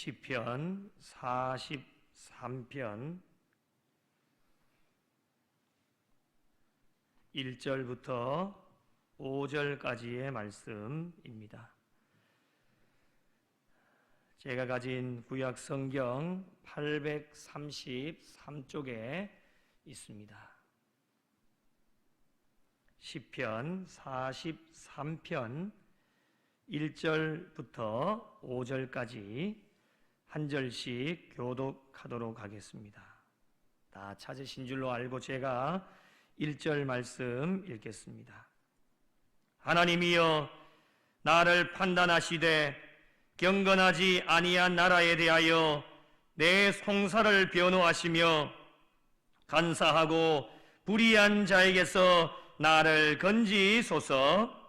시편 43편 1절부터 5절까지의 말씀입니다. 제가 가진 구약 성경 833쪽에 있습니다. 시편 43편 1절부터 5절까지 한 절씩 교독하도록 하겠습니다. 다 찾으신 줄로 알고 제가 1절 말씀 읽겠습니다. 하나님이여, 나를 판단하시되 경건하지 아니한 나라에 대하여 내 송사를 변호하시며 간사하고 불의한 자에게서 나를 건지소서.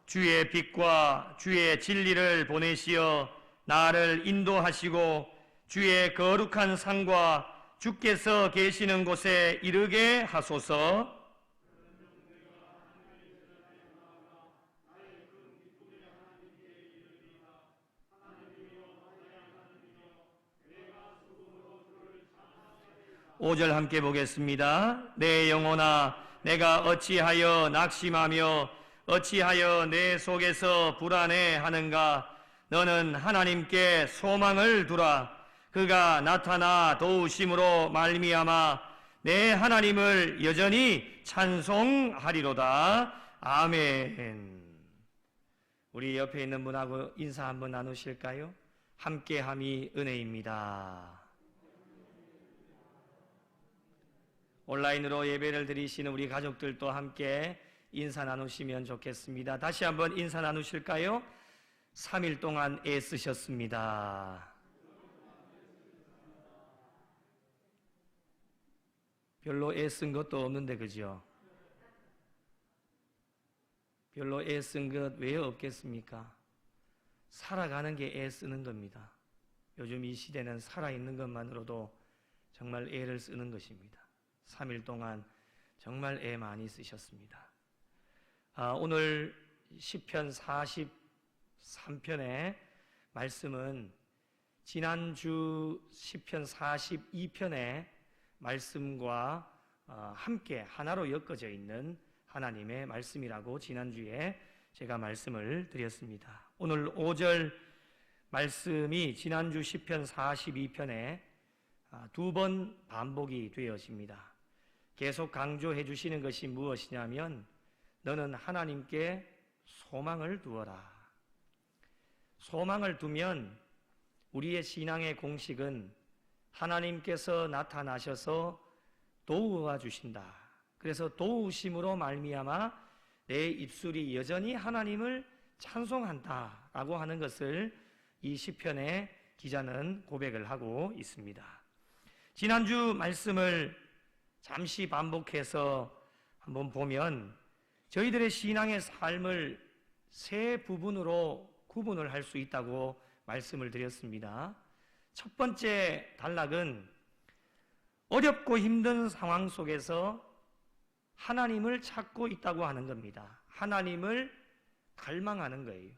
주의 빛과 주의 진리를 보내시어 나를 인도하시고 주의 거룩한 산과 주께서 계시는 곳에 이르게 하소서. 오 절 함께 보겠습니다. 내 영혼아, 내가 어찌하여 낙심하며 어찌하여 내 속에서 불안해하는가? 너는 하나님께 소망을 두라. 그가 나타나 도우심으로 말미암아 내 하나님을 여전히 찬송하리로다. 아멘. 우리 옆에 있는 분하고 인사 한번 나누실까요? 함께함이 은혜입니다. 온라인으로 예배를 드리시는 우리 가족들도 함께 인사 나누시면 좋겠습니다. 다시 한번 인사 나누실까요? 3일 동안 애쓰셨습니다. 별로 애쓴 것도 없는데, 그죠? 별로 애쓴 것 왜 없겠습니까? 살아가는 게 애쓰는 겁니다. 요즘 이 시대는 살아있는 것만으로도 정말 애를 쓰는 것입니다. 3일 동안 정말 애 많이 쓰셨습니다. 오늘 시편 43편의 말씀은 지난주 시편 42편의 말씀과 함께 하나로 엮어져 있는 하나님의 말씀이라고 지난주에 제가 말씀을 드렸습니다. 오늘 5절 말씀이 지난주 시편 42편에 두 번 반복이 되어집니다. 계속 강조해 주시는 것이 무엇이냐면 너는 하나님께 소망을 두어라. 소망을 두면 우리의 신앙의 공식은 하나님께서 나타나셔서 도우어 주신다. 그래서 도우심으로 말미암아 내 입술이 여전히 하나님을 찬송한다라고 하는 것을 이 시편의 기자는 고백을 하고 있습니다. 지난주 말씀을 잠시 반복해서 한번 보면 저희들의 신앙의 삶을 세 부분으로 구분을 할 수 있다고 말씀을 드렸습니다. 첫 번째 단락은 어렵고 힘든 상황 속에서 하나님을 찾고 있다고 하는 겁니다. 하나님을 갈망하는 거예요.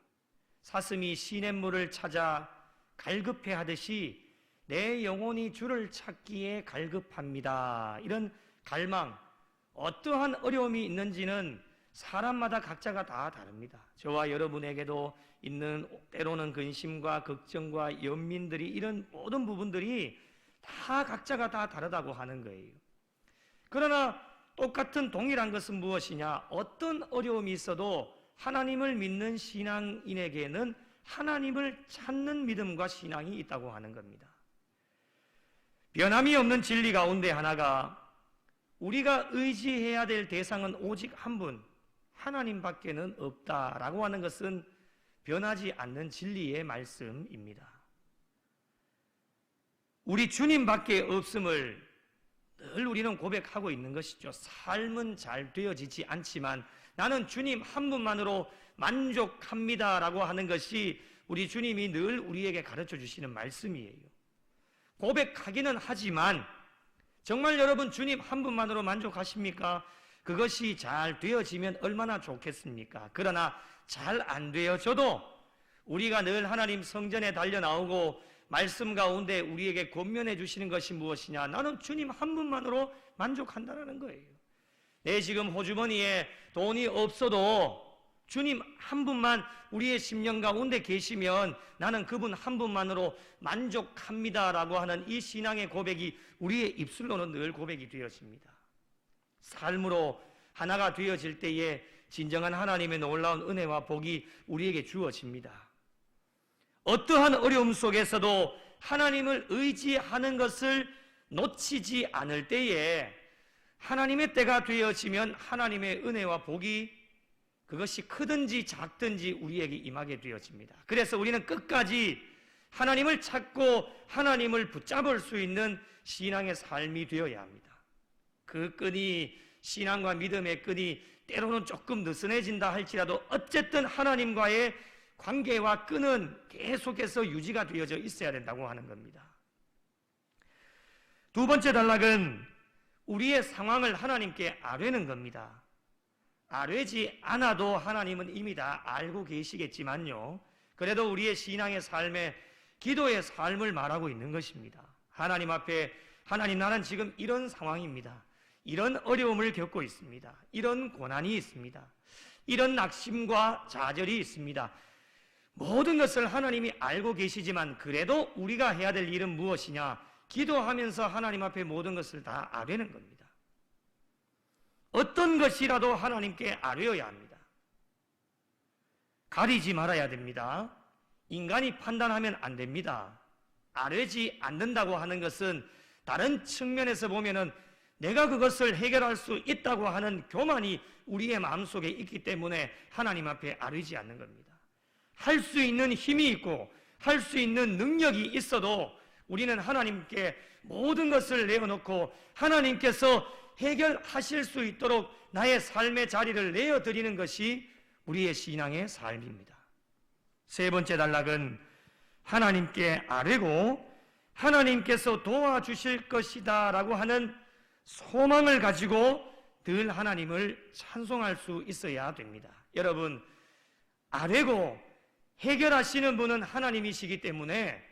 사슴이 시냇물을 찾아 갈급해 하듯이 내 영혼이 주를 찾기에 갈급합니다. 이런 갈망, 어떠한 어려움이 있는지는 사람마다 각자가 다 다릅니다. 저와 여러분에게도 있는 때로는 근심과 걱정과 연민들이 이런 모든 부분들이 다 각자가 다 다르다고 하는 거예요. 그러나 똑같은 동일한 것은 무엇이냐? 어떤 어려움이 있어도 하나님을 믿는 신앙인에게는 하나님을 찾는 믿음과 신앙이 있다고 하는 겁니다. 변함이 없는 진리 가운데 하나가 우리가 의지해야 될 대상은 오직 한 분, 하나님밖에는 없다라고 하는 것은 변하지 않는 진리의 말씀입니다. 우리 주님밖에 없음을 늘 우리는 고백하고 있는 것이죠. 삶은 잘 되어지지 않지만 나는 주님 한 분만으로 만족합니다라고 하는 것이 우리 주님이 늘 우리에게 가르쳐 주시는 말씀이에요. 고백하기는 하지만 정말 여러분 주님 한 분만으로 만족하십니까? 그것이 잘 되어지면 얼마나 좋겠습니까? 그러나 잘 안 되어져도 우리가 늘 하나님 성전에 달려 나오고 말씀 가운데 우리에게 권면해 주시는 것이 무엇이냐? 나는 주님 한 분만으로 만족한다는 거예요. 내 지금 호주머니에 돈이 없어도 주님 한 분만 우리의 심령 가운데 계시면 나는 그분 한 분만으로 만족합니다라고 하는 이 신앙의 고백이 우리의 입술로는 늘 고백이 되어집니다. 삶으로 하나가 되어질 때에 진정한 하나님의 놀라운 은혜와 복이 우리에게 주어집니다. 어떠한 어려움 속에서도 하나님을 의지하는 것을 놓치지 않을 때에 하나님의 때가 되어지면 하나님의 은혜와 복이 그것이 크든지 작든지 우리에게 임하게 되어집니다. 그래서 우리는 끝까지 하나님을 찾고 하나님을 붙잡을 수 있는 신앙의 삶이 되어야 합니다. 그 끈이, 신앙과 믿음의 끈이 때로는 조금 느슨해진다 할지라도 어쨌든 하나님과의 관계와 끈은 계속해서 유지가 되어져 있어야 된다고 하는 겁니다. 두 번째 단락은 우리의 상황을 하나님께 아뢰는 겁니다. 아뢰지 않아도 하나님은 이미 다 알고 계시겠지만요, 그래도 우리의 신앙의 삶에 기도의 삶을 말하고 있는 것입니다. 하나님 앞에, 하나님 나는 지금 이런 상황입니다. 이런 어려움을 겪고 있습니다. 이런 고난이 있습니다. 이런 낙심과 좌절이 있습니다. 모든 것을 하나님이 알고 계시지만 그래도 우리가 해야 될 일은 무엇이냐? 기도하면서 하나님 앞에 모든 것을 다 아뢰는 겁니다. 어떤 것이라도 하나님께 아뢰어야 합니다. 가리지 말아야 됩니다. 인간이 판단하면 안 됩니다. 아뢰지 않는다고 하는 것은 다른 측면에서 보면은 내가 그것을 해결할 수 있다고 하는 교만이 우리의 마음속에 있기 때문에 하나님 앞에 아뢰지 않는 겁니다. 할 수 있는 힘이 있고 할 수 있는 능력이 있어도 우리는 하나님께 모든 것을 내어놓고 하나님께서 해결하실 수 있도록 나의 삶의 자리를 내어드리는 것이 우리의 신앙의 삶입니다. 세 번째 단락은 하나님께 아뢰고 하나님께서 도와주실 것이다 라고 하는 소망을 가지고 늘 하나님을 찬송할 수 있어야 됩니다. 여러분, 아뢰고 해결하시는 분은 하나님이시기 때문에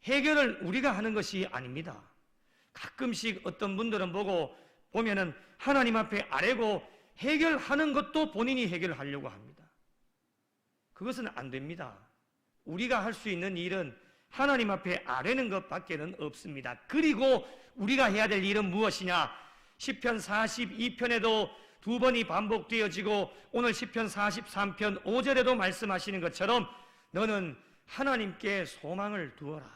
해결을 우리가 하는 것이 아닙니다. 가끔씩 어떤 분들은 보면은 하나님 앞에 아뢰고 해결하는 것도 본인이 해결하려고 합니다. 그것은 안 됩니다. 우리가 할 수 있는 일은 하나님 앞에 아뢰는 것밖에는 없습니다. 그리고 우리가 해야 될 일은 무엇이냐? 시편 42편에도 두 번이 반복되어지고 오늘 시편 43편 5절에도 말씀하시는 것처럼 너는 하나님께 소망을 두어라.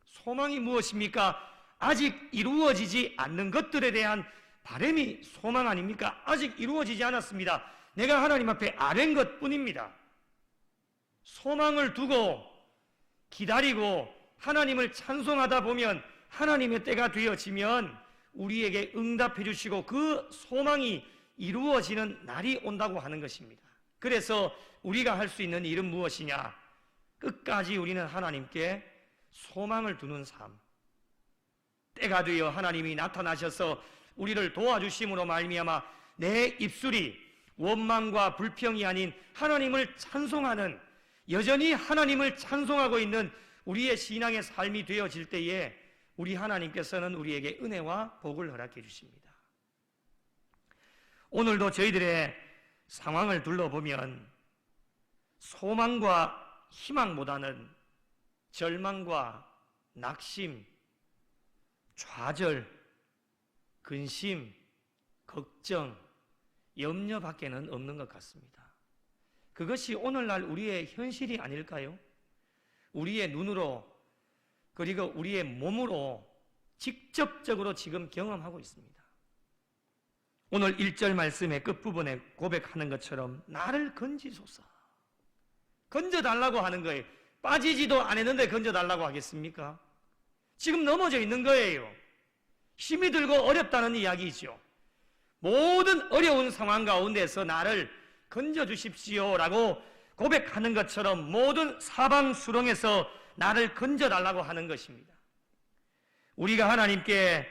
소망이 무엇입니까? 아직 이루어지지 않는 것들에 대한 바람이 소망 아닙니까? 아직 이루어지지 않았습니다. 내가 하나님 앞에 아뢰는 것뿐입니다. 소망을 두고 기다리고 하나님을 찬송하다 보면 하나님의 때가 되어지면 우리에게 응답해 주시고 그 소망이 이루어지는 날이 온다고 하는 것입니다. 그래서 우리가 할 수 있는 일은 무엇이냐? 끝까지 우리는 하나님께 소망을 두는 삶. 때가 되어 하나님이 나타나셔서 우리를 도와주심으로 말미암아 내 입술이 원망과 불평이 아닌 하나님을 찬송하는, 여전히 하나님을 찬송하고 있는 우리의 신앙의 삶이 되어질 때에 우리 하나님께서는 우리에게 은혜와 복을 허락해 주십니다. 오늘도 저희들의 상황을 둘러보면 소망과 희망보다는 절망과 낙심, 좌절, 근심, 걱정, 염려밖에는 없는 것 같습니다. 그것이 오늘날 우리의 현실이 아닐까요? 우리의 눈으로 그리고 우리의 몸으로 직접적으로 지금 경험하고 있습니다. 오늘 1절 말씀의 끝부분에 고백하는 것처럼 나를 건지소서. 건져달라고 하는 거예요. 빠지지도 않았는데 건져달라고 하겠습니까? 지금 넘어져 있는 거예요. 힘이 들고 어렵다는 이야기죠. 모든 어려운 상황 가운데서 나를 건져주십시오 라고 고백하는 것처럼 모든 사방 수렁에서 나를 건져달라고 하는 것입니다. 우리가 하나님께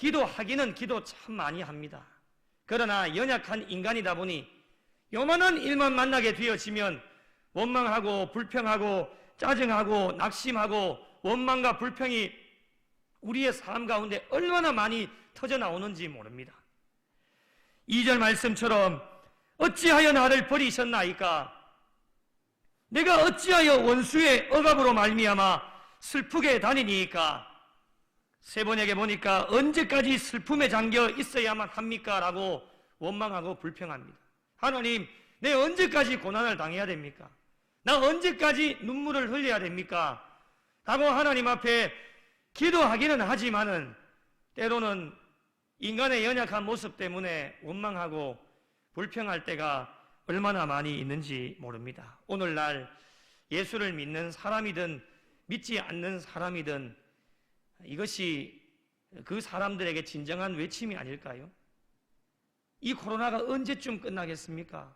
기도하기는 기도 참 많이 합니다. 그러나 연약한 인간이다 보니 요만한 일만 만나게 되어지면 원망하고 불평하고 짜증하고 낙심하고 원망과 불평이 우리의 삶 가운데 얼마나 많이 터져 나오는지 모릅니다. 2절 말씀처럼 어찌하여 나를 버리셨나이까? 내가 어찌하여 원수의 억압으로 말미암아 슬프게 다니니까? 세 번역에 보니까 언제까지 슬픔에 잠겨 있어야만 합니까? 라고 원망하고 불평합니다. 하나님, 내 언제까지 고난을 당해야 됩니까? 나 언제까지 눈물을 흘려야 됩니까? 라고 하나님 앞에 기도하기는 하지만은 때로는 인간의 연약한 모습 때문에 원망하고 불평할 때가 얼마나 많이 있는지 모릅니다. 오늘날 예수를 믿는 사람이든 믿지 않는 사람이든 이것이 그 사람들에게 진정한 외침이 아닐까요? 이 코로나가 언제쯤 끝나겠습니까?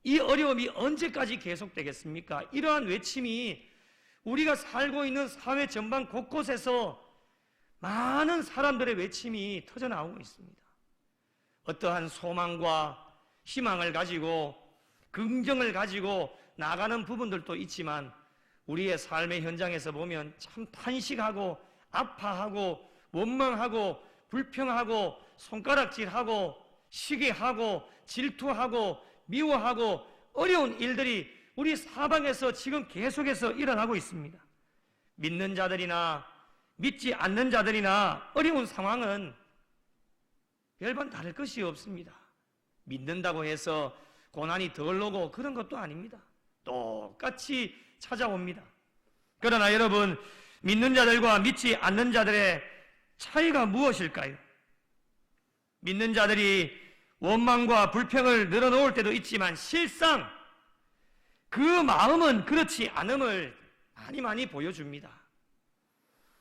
이 어려움이 언제까지 계속되겠습니까? 이러한 외침이 우리가 살고 있는 사회 전반 곳곳에서 많은 사람들의 외침이 터져 나오고 있습니다. 어떠한 소망과 희망을 가지고 긍정을 가지고 나가는 부분들도 있지만 우리의 삶의 현장에서 보면 참 탄식하고 아파하고 원망하고 불평하고 손가락질하고 시기하고 질투하고 미워하고 어려운 일들이 우리 사방에서 지금 계속해서 일어나고 있습니다. 믿는 자들이나 믿지 않는 자들이나 어려운 상황은 별반 다를 것이 없습니다. 믿는다고 해서 고난이 덜 오고 그런 것도 아닙니다. 똑같이 찾아옵니다. 그러나 여러분, 믿는 자들과 믿지 않는 자들의 차이가 무엇일까요? 믿는 자들이 원망과 불평을 늘어놓을 때도 있지만 실상 그 마음은 그렇지 않음을 많이 보여줍니다.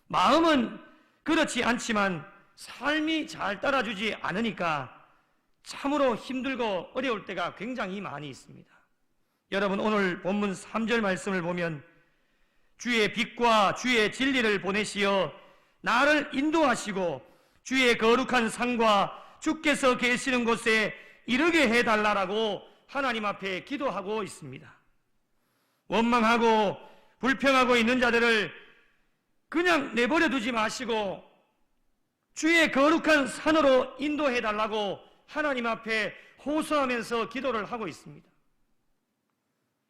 마음은 그렇지 않지만 삶이 잘 따라주지 않으니까 참으로 힘들고 어려울 때가 굉장히 많이 있습니다. 여러분, 오늘 본문 3절 말씀을 보면 주의 빛과 주의 진리를 보내시어 나를 인도하시고 주의 거룩한 산과 주께서 계시는 곳에 이르게 해달라고 하나님 앞에 기도하고 있습니다. 원망하고 불평하고 있는 자들을 그냥 내버려 두지 마시고 주의 거룩한 산으로 인도해달라고 하나님 앞에 호소하면서 기도를 하고 있습니다.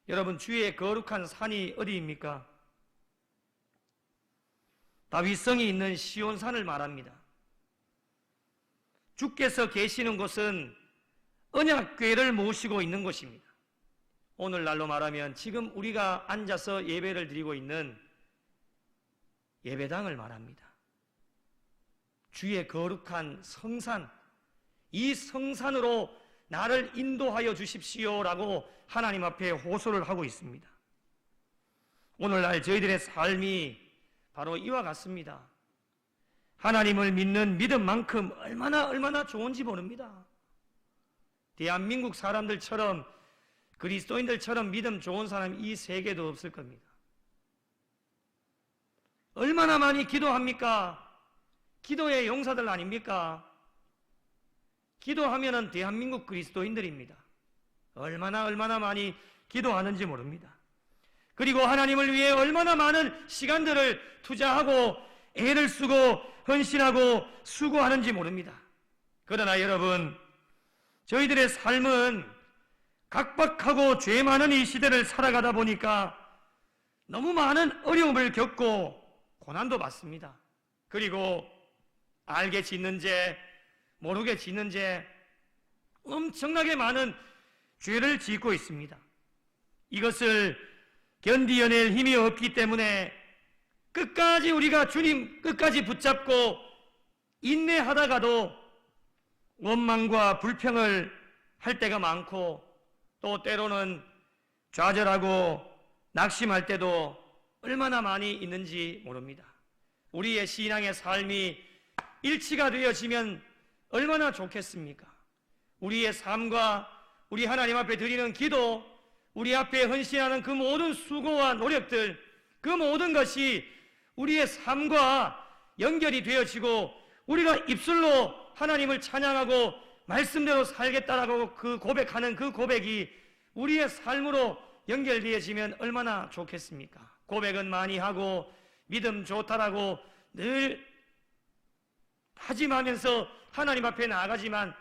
여러분, 주의 거룩한 산이 어디입니까? 다윗성이 있는 시온산을 말합니다. 주께서 계시는 곳은 언약궤를 모시고 있는 곳입니다. 오늘날로 말하면 지금 우리가 앉아서 예배를 드리고 있는 예배당을 말합니다. 주의 거룩한 성산, 이 성산으로 나를 인도하여 주십시오라고 하나님 앞에 호소를 하고 있습니다. 오늘날 저희들의 삶이 바로 이와 같습니다. 하나님을 믿는 믿음만큼 얼마나 좋은지 모릅니다. 대한민국 사람들처럼 그리스도인들처럼 믿음 좋은 사람이 이 세계도 없을 겁니다. 얼마나 많이 기도합니까? 기도의 용사들 아닙니까? 기도하면은 대한민국 그리스도인들입니다. 얼마나 많이 기도하는지 모릅니다. 그리고 하나님을 위해 얼마나 많은 시간들을 투자하고 애를 쓰고 헌신하고 수고하는지 모릅니다. 그러나 여러분, 저희들의 삶은 각박하고 죄 많은 이 시대를 살아가다 보니까 너무 많은 어려움을 겪고 고난도 받습니다. 그리고 알게 짓는 죄, 모르게 짓는 죄, 엄청나게 많은 죄를 짓고 있습니다. 이것을 견디어낼 힘이 없기 때문에 끝까지 우리가 주님 끝까지 붙잡고 인내하다가도 원망과 불평을 할 때가 많고 또 때로는 좌절하고 낙심할 때도 얼마나 많이 있는지 모릅니다. 우리의 신앙의 삶이 일치가 되어지면 얼마나 좋겠습니까? 우리의 삶과 우리 하나님 앞에 드리는 기도, 우리 앞에 헌신하는 그 모든 수고와 노력들, 그 모든 것이 우리의 삶과 연결이 되어지고 우리가 입술로 하나님을 찬양하고 말씀대로 살겠다라고 그 고백하는 그 고백이 우리의 삶으로 연결되어지면 얼마나 좋겠습니까? 고백은 많이 하고 믿음 좋다라고 늘 다짐하면서 하나님 앞에 나아가지만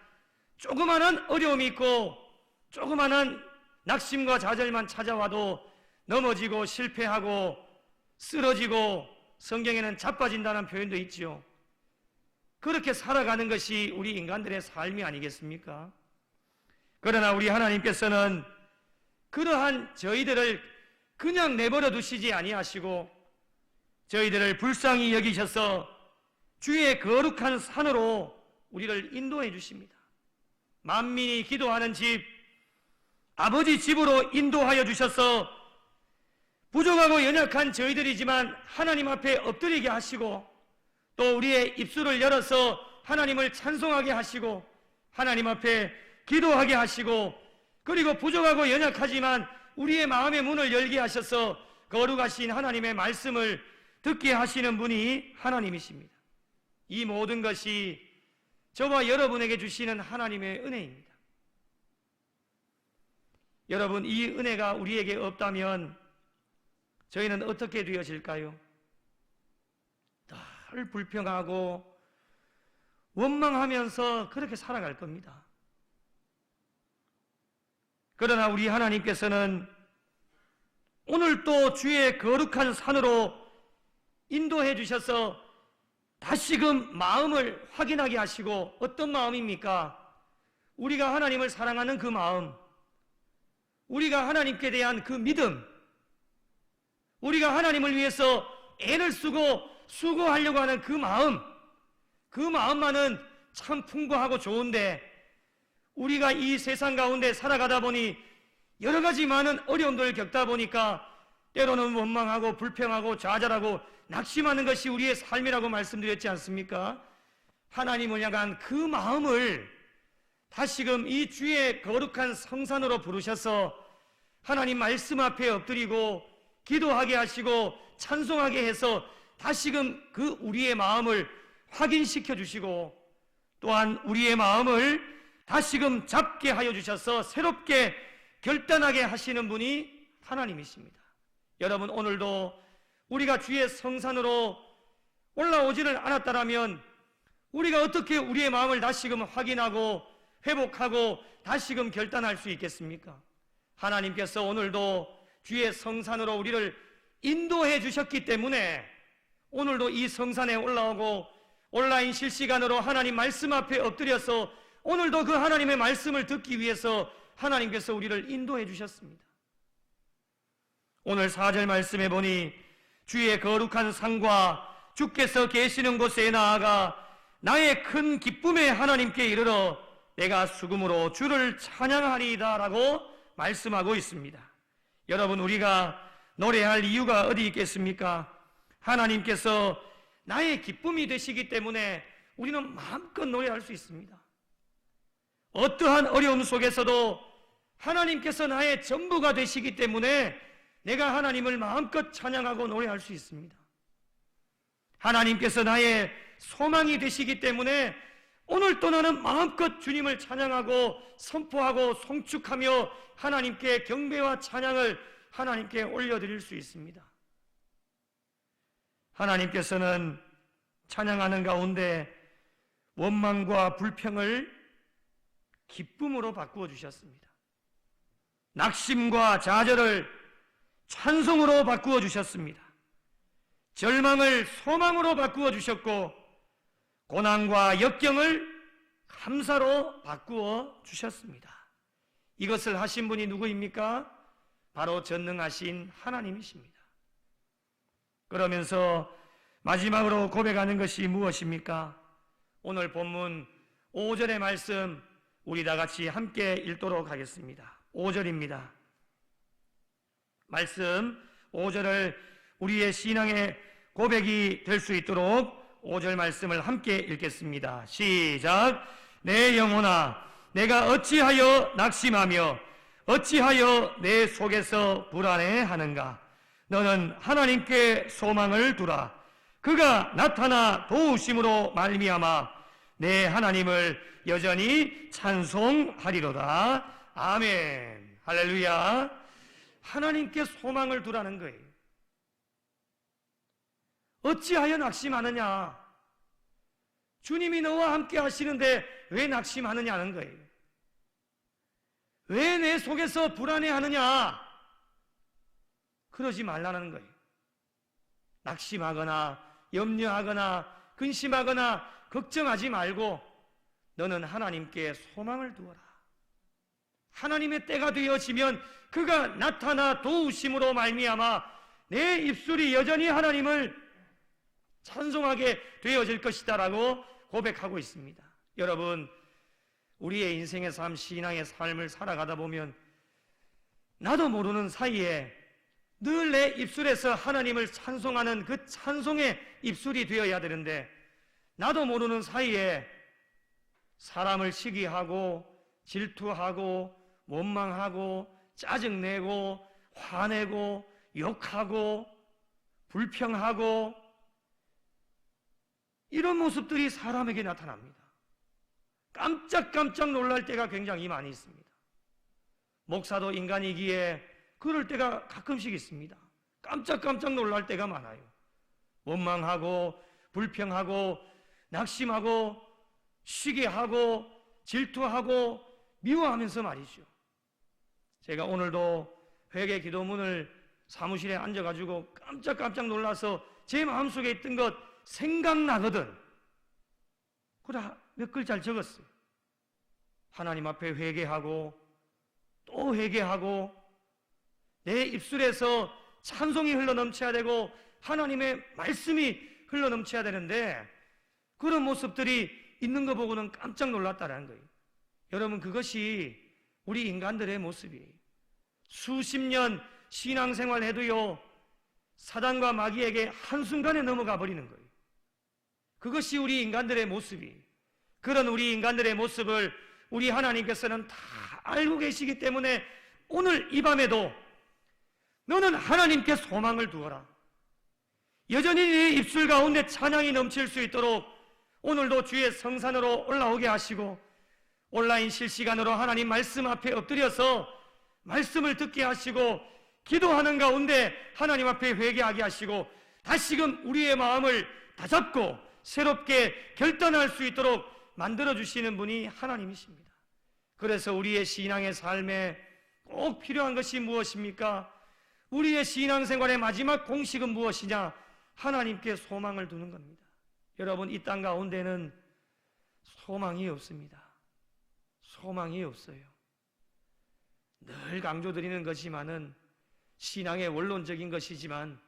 조그마한 어려움이 있고 조그마한 낙심과 좌절만 찾아와도 넘어지고 실패하고 쓰러지고 성경에는 자빠진다는 표현도 있지요. 그렇게 살아가는 것이 우리 인간들의 삶이 아니겠습니까? 그러나 우리 하나님께서는 그러한 저희들을 그냥 내버려 두시지 아니하시고 저희들을 불쌍히 여기셔서 주의 거룩한 산으로 우리를 인도해 주십니다. 만민이 기도하는 집, 아버지 집으로 인도하여 주셔서 부족하고 연약한 저희들이지만 하나님 앞에 엎드리게 하시고 또 우리의 입술을 열어서 하나님을 찬송하게 하시고 하나님 앞에 기도하게 하시고 그리고 부족하고 연약하지만 우리의 마음의 문을 열게 하셔서 거룩하신 하나님의 말씀을 듣게 하시는 분이 하나님이십니다. 이 모든 것이 저와 여러분에게 주시는 하나님의 은혜입니다. 여러분, 이 은혜가 우리에게 없다면 저희는 어떻게 되어질까요? 늘 불평하고 원망하면서 그렇게 살아갈 겁니다. 그러나 우리 하나님께서는 오늘 또 주의 거룩한 산으로 인도해 주셔서 다시금 마음을 확인하게 하시고 어떤 마음입니까? 우리가 하나님을 사랑하는 그 마음, 우리가 하나님께 대한 그 믿음, 우리가 하나님을 위해서 애를 쓰고 수고하려고 하는 그 마음만은 참 풍부하고 좋은데 우리가 이 세상 가운데 살아가다 보니 여러 가지 많은 어려움들을 겪다 보니까 때로는 원망하고 불평하고 좌절하고 낙심하는 것이 우리의 삶이라고 말씀드렸지 않습니까? 하나님을 향한 그 마음을 다시금 이 주의 거룩한 성산으로 부르셔서 하나님 말씀 앞에 엎드리고 기도하게 하시고 찬송하게 해서 다시금 그 우리의 마음을 확인시켜 주시고 또한 우리의 마음을 다시금 잡게 하여 주셔서 새롭게 결단하게 하시는 분이 하나님이십니다. 여러분, 오늘도 우리가 주의 성산으로 올라오지를 않았다면 우리가 어떻게 우리의 마음을 다시금 확인하고 회복하고 다시금 결단할 수 있겠습니까? 하나님께서 오늘도 주의 성산으로 우리를 인도해 주셨기 때문에 오늘도 이 성산에 올라오고 온라인 실시간으로 하나님 말씀 앞에 엎드려서 오늘도 그 하나님의 말씀을 듣기 위해서 하나님께서 우리를 인도해 주셨습니다. 오늘 4절 말씀에 보니 주의 거룩한 산과 주께서 계시는 곳에 나아가 나의 큰 기쁨에 하나님께 이르러 내가 수금으로 주를 찬양하리이다 라고 말씀하고 있습니다. 여러분, 우리가 노래할 이유가 어디 있겠습니까? 하나님께서 나의 기쁨이 되시기 때문에 우리는 마음껏 노래할 수 있습니다. 어떠한 어려움 속에서도 하나님께서 나의 전부가 되시기 때문에 내가 하나님을 마음껏 찬양하고 노래할 수 있습니다. 하나님께서 나의 소망이 되시기 때문에 오늘 또 나는 마음껏 주님을 찬양하고 선포하고 송축하며 하나님께 경배와 찬양을 하나님께 올려드릴 수 있습니다. 하나님께서는 찬양하는 가운데 원망과 불평을 기쁨으로 바꾸어 주셨습니다. 낙심과 좌절을 찬송으로 바꾸어 주셨습니다. 절망을 소망으로 바꾸어 주셨고 고난과 역경을 감사로 바꾸어 주셨습니다. 이것을 하신 분이 누구입니까? 바로 전능하신 하나님이십니다. 그러면서 마지막으로 고백하는 것이 무엇입니까? 오늘 본문 5절의 말씀 우리 다 같이 함께 읽도록 하겠습니다. 5절입니다. 말씀 5절을 우리의 신앙의 고백이 될 수 있도록 5절 말씀을 함께 읽겠습니다. 시작. 내 영혼아, 내가 어찌하여 낙심하며 어찌하여 내 속에서 불안해하는가? 너는 하나님께 소망을 두라. 그가 나타나 도우심으로 말미암아 내 하나님을 여전히 찬송하리로다. 아멘. 할렐루야. 하나님께 소망을 두라는 거예요. 어찌하여 낙심하느냐? 주님이 너와 함께 하시는데 왜 낙심하느냐는 거예요. 왜 내 속에서 불안해하느냐? 그러지 말라는 거예요. 낙심하거나 염려하거나 근심하거나 걱정하지 말고 너는 하나님께 소망을 두어라. 하나님의 때가 되어지면 그가 나타나 도우심으로 말미암아 내 입술이 여전히 하나님을 찬송하게 되어질 것이다 라고 고백하고 있습니다. 여러분, 우리의 인생의 삶, 신앙의 삶을 살아가다 보면 나도 모르는 사이에 늘 내 입술에서 하나님을 찬송하는 그 찬송의 입술이 되어야 되는데 나도 모르는 사이에 사람을 시기하고 질투하고 원망하고 짜증내고 화내고 욕하고 불평하고 이런 모습들이 사람에게 나타납니다. 깜짝깜짝 놀랄 때가 굉장히 많이 있습니다. 목사도 인간이기에 그럴 때가 가끔씩 있습니다. 깜짝깜짝 놀랄 때가 많아요. 원망하고 불평하고 낙심하고 시기하고 질투하고 미워하면서 말이죠. 제가 오늘도 회개 기도문을 사무실에 앉아가지고 깜짝깜짝 놀라서 제 마음속에 있던 것 생각나거든. 그래 몇 글자를 적었어요. 하나님 앞에 회개하고 또 회개하고 내 입술에서 찬송이 흘러넘쳐야 되고 하나님의 말씀이 흘러넘쳐야 되는데 그런 모습들이 있는 거 보고는 깜짝 놀랐다는 거예요. 여러분, 그것이 우리 인간들의 모습이에요. 수십 년 신앙생활 해도요, 사단과 마귀에게 한순간에 넘어가 버리는 거예요. 그것이 우리 인간들의 모습이에요. 그런 우리 인간들의 모습을 우리 하나님께서는 다 알고 계시기 때문에 오늘 이 밤에도 너는 하나님께 소망을 두어라. 여전히 네 입술 가운데 찬양이 넘칠 수 있도록 오늘도 주의 성산으로 올라오게 하시고 온라인 실시간으로 하나님 말씀 앞에 엎드려서 말씀을 듣게 하시고 기도하는 가운데 하나님 앞에 회개하게 하시고 다시금 우리의 마음을 다잡고 새롭게 결단할 수 있도록 만들어주시는 분이 하나님이십니다. 그래서 우리의 신앙의 삶에 꼭 필요한 것이 무엇입니까? 우리의 신앙생활의 마지막 공식은 무엇이냐? 하나님께 소망을 두는 겁니다. 여러분, 이 땅 가운데는 소망이 없습니다. 소망이 없어요. 늘 강조드리는 것이지만은 신앙의 원론적인 것이지만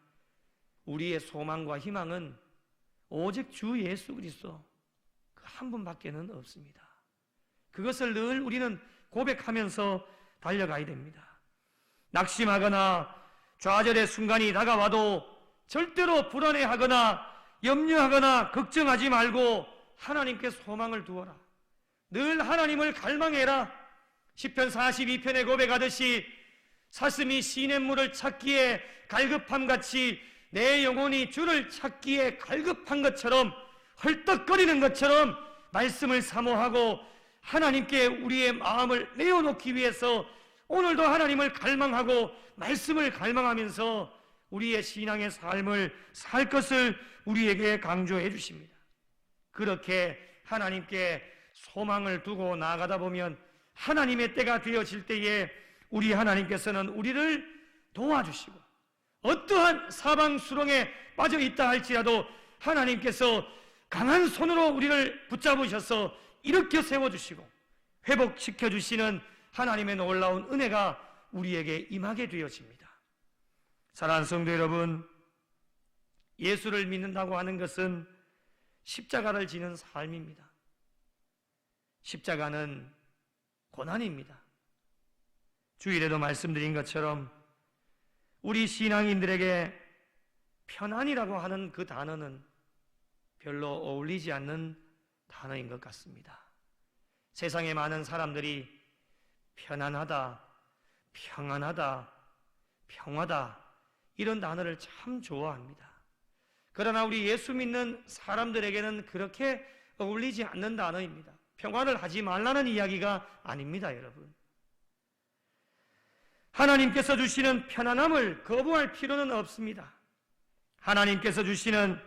우리의 소망과 희망은 오직 주 예수 그리스도 그 한 분밖에는 없습니다. 그것을 늘 우리는 고백하면서 달려가야 됩니다. 낙심하거나 좌절의 순간이 다가와도 절대로 불안해하거나 염려하거나 걱정하지 말고 하나님께 소망을 두어라. 늘 하나님을 갈망해라. 시편 42편에 고백하듯이 사슴이 시냇물을 찾기에 갈급함같이 내 영혼이 주를 찾기에 갈급한 것처럼 헐떡거리는 것처럼 말씀을 사모하고 하나님께 우리의 마음을 내어놓기 위해서 오늘도 하나님을 갈망하고 말씀을 갈망하면서 우리의 신앙의 삶을 살 것을 우리에게 강조해 주십니다. 그렇게 하나님께 소망을 두고 나아가다 보면 하나님의 때가 되어질 때에 우리 하나님께서는 우리를 도와주시고 어떠한 사방수렁에 빠져 있다 할지라도 하나님께서 강한 손으로 우리를 붙잡으셔서 일으켜 세워주시고 회복시켜 주시는 하나님의 놀라운 은혜가 우리에게 임하게 되어집니다. 사랑하는 성도 여러분, 예수를 믿는다고 하는 것은 십자가를 지는 삶입니다. 십자가는 고난입니다. 주일에도 말씀드린 것처럼 우리 신앙인들에게 편안이라고 하는 그 단어는 별로 어울리지 않는 단어인 것 같습니다. 세상에 많은 사람들이 편안하다, 평안하다, 평화다 이런 단어를 참 좋아합니다. 그러나 우리 예수 믿는 사람들에게는 그렇게 어울리지 않는 단어입니다. 평화를 하지 말라는 이야기가 아닙니다, 여러분. 하나님께서 주시는 편안함을 거부할 필요는 없습니다. 하나님께서 주시는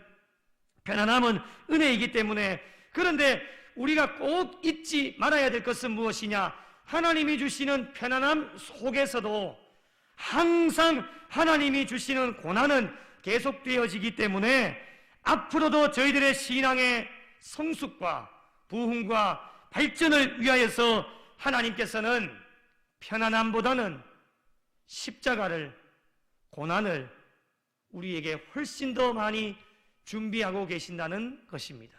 편안함은 은혜이기 때문에, 그런데 우리가 꼭 잊지 말아야 될 것은 무엇이냐? 하나님이 주시는 편안함 속에서도 항상 하나님이 주시는 고난은 계속되어지기 때문에 앞으로도 저희들의 신앙의 성숙과 부흥과 발전을 위하여서 하나님께서는 편안함보다는 십자가를, 고난을 우리에게 훨씬 더 많이 준비하고 계신다는 것입니다.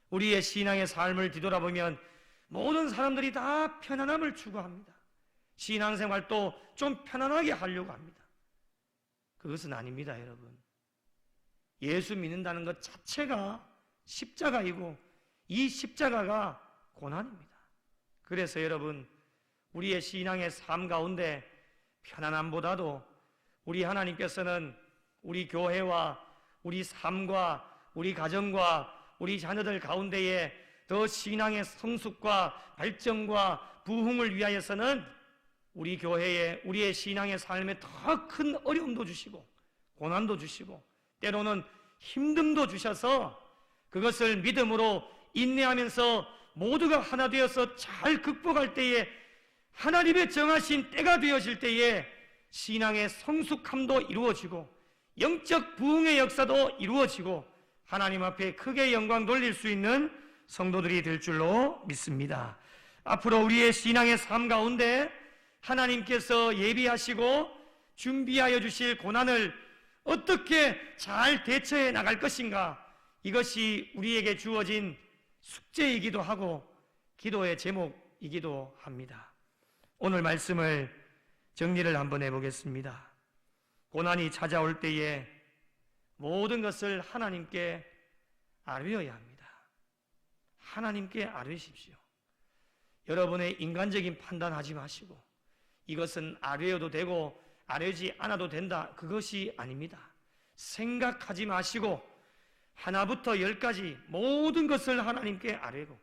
우리의 신앙의 삶을 뒤돌아보면 모든 사람들이 다 편안함을 추구합니다. 신앙생활도 좀 편안하게 하려고 합니다. 그것은 아닙니다, 여러분. 예수 믿는다는 것 자체가 십자가이고 이 십자가가 고난입니다. 그래서 여러분, 우리의 신앙의 삶 가운데 편안함보다도 우리 하나님께서는 우리 교회와 우리 삶과 우리 가정과 우리 자녀들 가운데에 더 신앙의 성숙과 발전과 부흥을 위하여서는 우리 교회에, 우리의 신앙의 삶에 더 큰 어려움도 주시고 고난도 주시고 때로는 힘듦도 주셔서 그것을 믿음으로 인내하면서 모두가 하나 되어서 잘 극복할 때에, 하나님의 정하신 때가 되어질 때에 신앙의 성숙함도 이루어지고 영적 부흥의 역사도 이루어지고 하나님 앞에 크게 영광 돌릴 수 있는 성도들이 될 줄로 믿습니다. 앞으로 우리의 신앙의 삶 가운데 하나님께서 예비하시고 준비하여 주실 고난을 어떻게 잘 대처해 나갈 것인가, 이것이 우리에게 주어진 숙제이기도 하고 기도의 제목이기도 합니다. 오늘 말씀을 정리를 한번 해보겠습니다. 고난이 찾아올 때에 모든 것을 하나님께 아뢰어야 합니다. 하나님께 아뢰십시오. 여러분의 인간적인 판단하지 마시고 이것은 아뢰어도 되고 아뢰지 않아도 된다, 그것이 아닙니다. 생각하지 마시고 하나부터 열까지 모든 것을 하나님께 아뢰고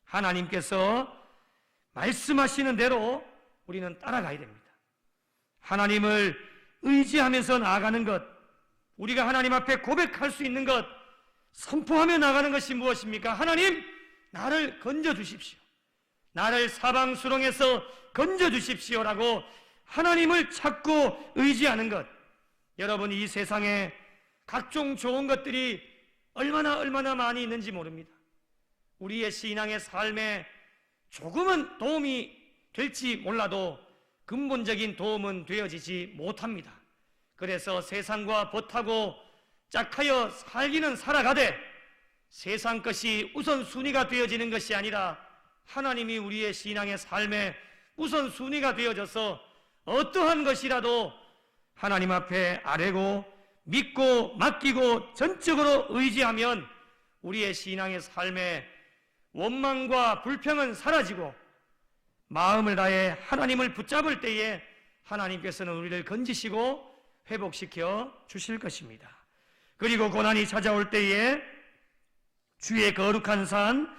하나님께서 말씀하시는 대로 우리는 따라가야 됩니다. 하나님을 의지하면서 나아가는 것, 우리가 하나님 앞에 고백할 수 있는 것, 선포하며 나가는 것이 무엇입니까? 하나님, 나를 건져주십시오. 나를 사방 수렁에서 건져주십시오라고 하나님을 찾고 의지하는 것. 여러분, 이 세상에 각종 좋은 것들이 얼마나 많이 있는지 모릅니다. 우리의 신앙의 삶에 조금은 도움이 될지 몰라도 근본적인 도움은 되어지지 못합니다. 그래서 세상과 벗하고 짝하여 살기는 살아가되 세상 것이 우선순위가 되어지는 것이 아니라 하나님이 우리의 신앙의 삶에 우선순위가 되어져서 어떠한 것이라도 하나님 앞에 아뢰고 믿고 맡기고 전적으로 의지하면 우리의 신앙의 삶에 원망과 불평은 사라지고 마음을 다해 하나님을 붙잡을 때에 하나님께서는 우리를 건지시고 회복시켜 주실 것입니다. 그리고 고난이 찾아올 때에 주의 거룩한 산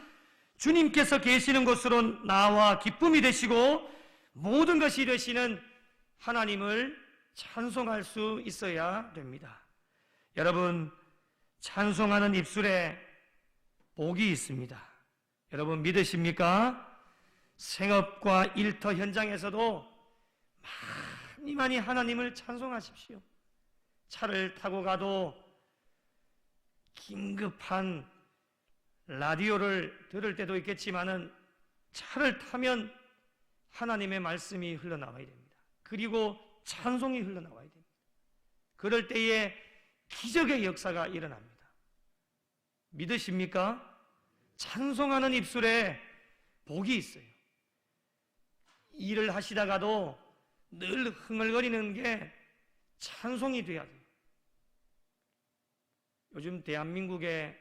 주님께서 계시는 곳으로 나와 기쁨이 되시고 모든 것이 되시는 하나님을 찬송할 수 있어야 됩니다. 여러분, 찬송하는 입술에 복이 있습니다. 여러분 믿으십니까? 생업과 일터 현장에서도 많이 하나님을 찬송하십시오. 차를 타고 가도 긴급한 라디오를 들을 때도 있겠지만은 차를 타면 하나님의 말씀이 흘러나와야 됩니다. 그리고 찬송이 흘러나와야 됩니다. 그럴 때에 기적의 역사가 일어납니다. 믿으십니까? 찬송하는 입술에 복이 있어요. 일을 하시다가도 늘 흥얼거리는 게 찬송이 돼야 돼요. 요즘 대한민국에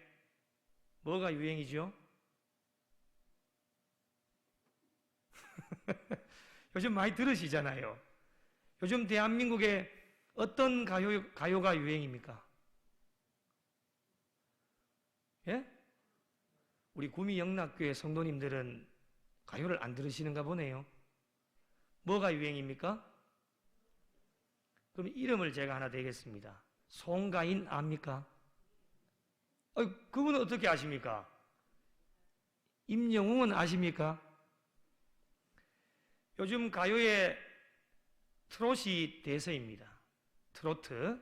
뭐가 유행이죠? 요즘 많이 들으시잖아요. 요즘 대한민국에 어떤 가요가 유행입니까? 우리 구미 영락교회 성도님들은 가요를 안 들으시는가 보네요. 뭐가 유행입니까? 그럼 이름을 제가 하나 대겠습니다. 송가인 압니까? 그분은 어떻게 아십니까? 임영웅은 아십니까? 요즘 가요의 트롯이 대세입니다. 트로트.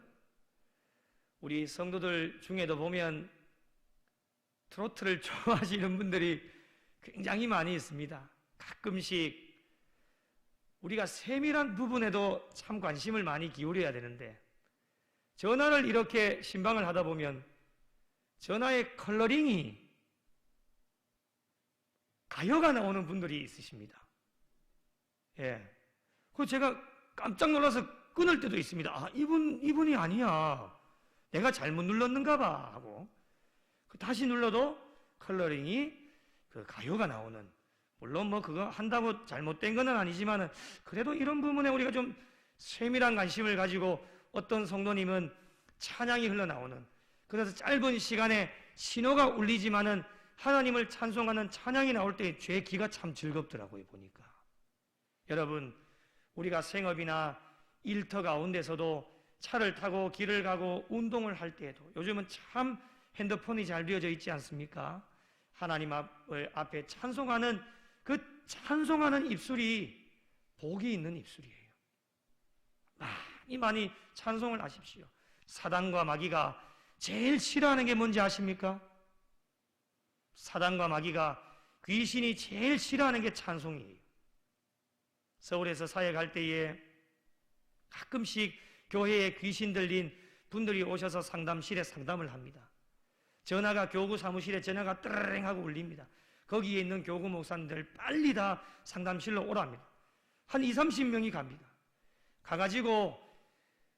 우리 성도들 중에도 보면 트로트를 좋아하시는 분들이 굉장히 많이 있습니다. 가끔씩 우리가 세밀한 부분에도 참 관심을 많이 기울여야 되는데, 전화를 이렇게 신방을 하다 보면 전화의 컬러링이 가요가 나오는 분들이 있으십니다. 예. 그 제가 깜짝 놀라서 끊을 때도 있습니다. 아, 이분이 아니야. 내가 잘못 눌렀는가 봐 하고 다시 눌러도 컬러링이 그 가요가 나오는, 물론 뭐 그거 한다고 잘못된 건 아니지만 그래도 이런 부분에 우리가 좀 세밀한 관심을 가지고, 어떤 성도님은 찬양이 흘러나오는, 그래서 짧은 시간에 신호가 울리지만은 하나님을 찬송하는 찬양이 나올 때 제 귀가 참 즐겁더라고요, 보니까. 여러분, 우리가 생업이나 일터 가운데서도 차를 타고 길을 가고 운동을 할 때에도 요즘은 참 핸드폰이 잘 되어져 있지 않습니까? 하나님 앞에 찬송하는 그 찬송하는 입술이 복이 있는 입술이에요. 많이 찬송을 하십시오. 사단과 마귀가 제일 싫어하는 게 뭔지 아십니까? 사단과 마귀가, 귀신이 제일 싫어하는 게 찬송이에요. 서울에서 사회 갈 때에 가끔씩 교회에 귀신 들린 분들이 오셔서 상담실에 상담을 합니다. 전화가, 교구 사무실에 전화가 뜨르릉 하고 울립니다. 거기에 있는 교구 목사님들 빨리 다 상담실로 오랍니다. 한 20-30명이 갑니다. 가가지고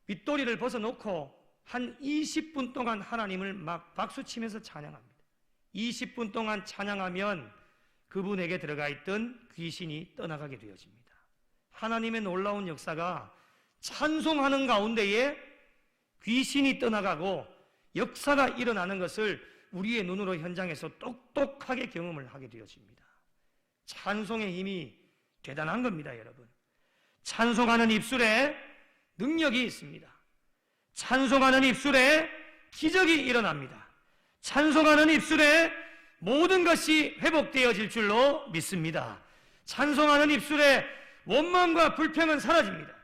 윗도리를 벗어놓고 한 20분 동안 하나님을 막 박수치면서 찬양합니다. 20분 동안 찬양하면 그분에게 들어가 있던 귀신이 떠나가게 되어집니다. 하나님의 놀라운 역사가, 찬송하는 가운데에 귀신이 떠나가고 역사가 일어나는 것을 우리의 눈으로 현장에서 똑똑하게 경험을 하게 되어집니다. 찬송의 힘이 대단한 겁니다, 여러분. 찬송하는 입술에 능력이 있습니다. 찬송하는 입술에 기적이 일어납니다. 찬송하는 입술에 모든 것이 회복되어질 줄로 믿습니다. 찬송하는 입술에 원망과 불평은 사라집니다.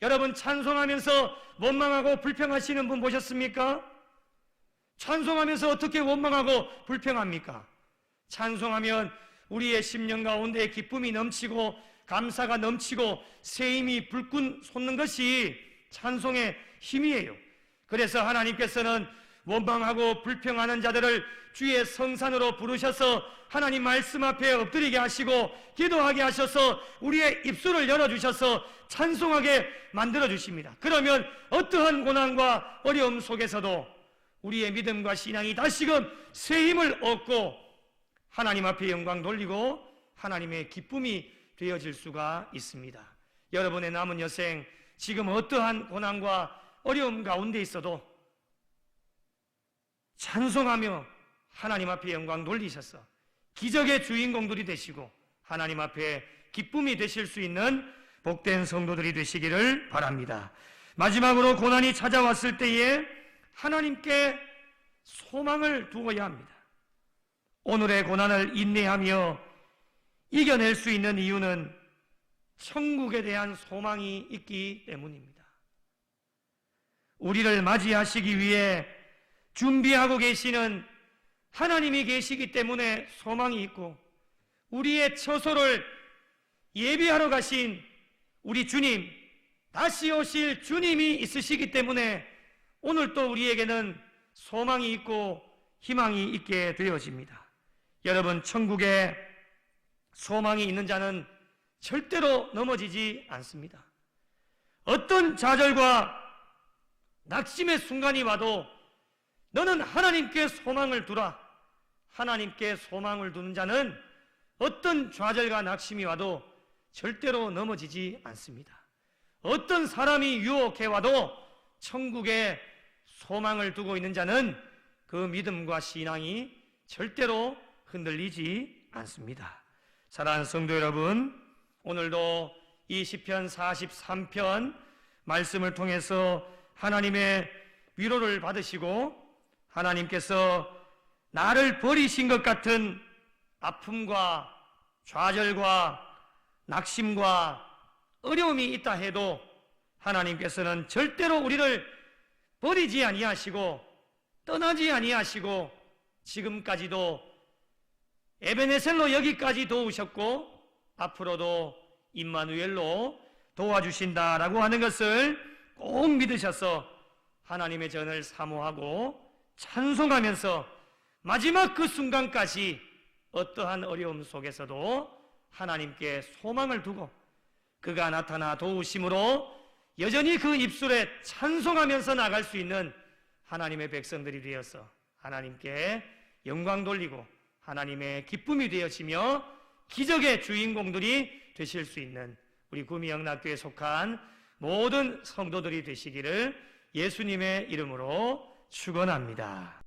여러분, 찬송하면서 원망하고 불평하시는 분 보셨습니까? 찬송하면서 어떻게 원망하고 불평합니까? 찬송하면 우리의 심령 가운데 기쁨이 넘치고 감사가 넘치고 새 힘이 불끈 솟는 것이 찬송의 힘이에요. 그래서 하나님께서는 원망하고 불평하는 자들을 주의 성산으로 부르셔서 하나님 말씀 앞에 엎드리게 하시고 기도하게 하셔서 우리의 입술을 열어주셔서 찬송하게 만들어주십니다. 그러면 어떠한 고난과 어려움 속에서도 우리의 믿음과 신앙이 다시금 새 힘을 얻고 하나님 앞에 영광 돌리고 하나님의 기쁨이 되어질 수가 있습니다. 여러분의 남은 여생, 지금 어떠한 고난과 어려움 가운데 있어도 찬송하며 하나님 앞에 영광 돌리셔서 기적의 주인공들이 되시고 하나님 앞에 기쁨이 되실 수 있는 복된 성도들이 되시기를 바랍니다. 마지막으로, 고난이 찾아왔을 때에 하나님께 소망을 두어야 합니다. 오늘의 고난을 인내하며 이겨낼 수 있는 이유는 천국에 대한 소망이 있기 때문입니다. 우리를 맞이하시기 위해 준비하고 계시는 하나님이 계시기 때문에 소망이 있고, 우리의 처소를 예비하러 가신 우리 주님, 다시 오실 주님이 있으시기 때문에 오늘 또 우리에게는 소망이 있고 희망이 있게 되어집니다. 여러분, 천국에 소망이 있는 자는 절대로 넘어지지 않습니다. 어떤 좌절과 낙심의 순간이 와도 너는 하나님께 소망을 두라. 하나님께 소망을 두는 자는 어떤 좌절과 낙심이 와도 절대로 넘어지지 않습니다. 어떤 사람이 유혹해 와도 천국에 소망을 두고 있는 자는 그 믿음과 신앙이 절대로 흔들리지 않습니다. 사랑하는 성도 여러분, 오늘도 이 시편 43편 말씀을 통해서 하나님의 위로를 받으시고 하나님께서 나를 버리신 것 같은 아픔과 좌절과 낙심과 어려움이 있다 해도 하나님께서는 절대로 우리를 버리지 아니하시고 떠나지 아니하시고 지금까지도 에베네셀로 여기까지 도우셨고 앞으로도 임마누엘로 도와주신다라고 하는 것을 꼭 믿으셔서 하나님의 전을 사모하고 찬송하면서 마지막 그 순간까지 어떠한 어려움 속에서도 하나님께 소망을 두고 그가 나타나 도우심으로 여전히 그 입술에 찬송하면서 나갈 수 있는 하나님의 백성들이 되어서 하나님께 영광 돌리고 하나님의 기쁨이 되어지며 기적의 주인공들이 되실 수 있는 우리 구미영락교에 속한 모든 성도들이 되시기를 예수님의 이름으로 축원합니다.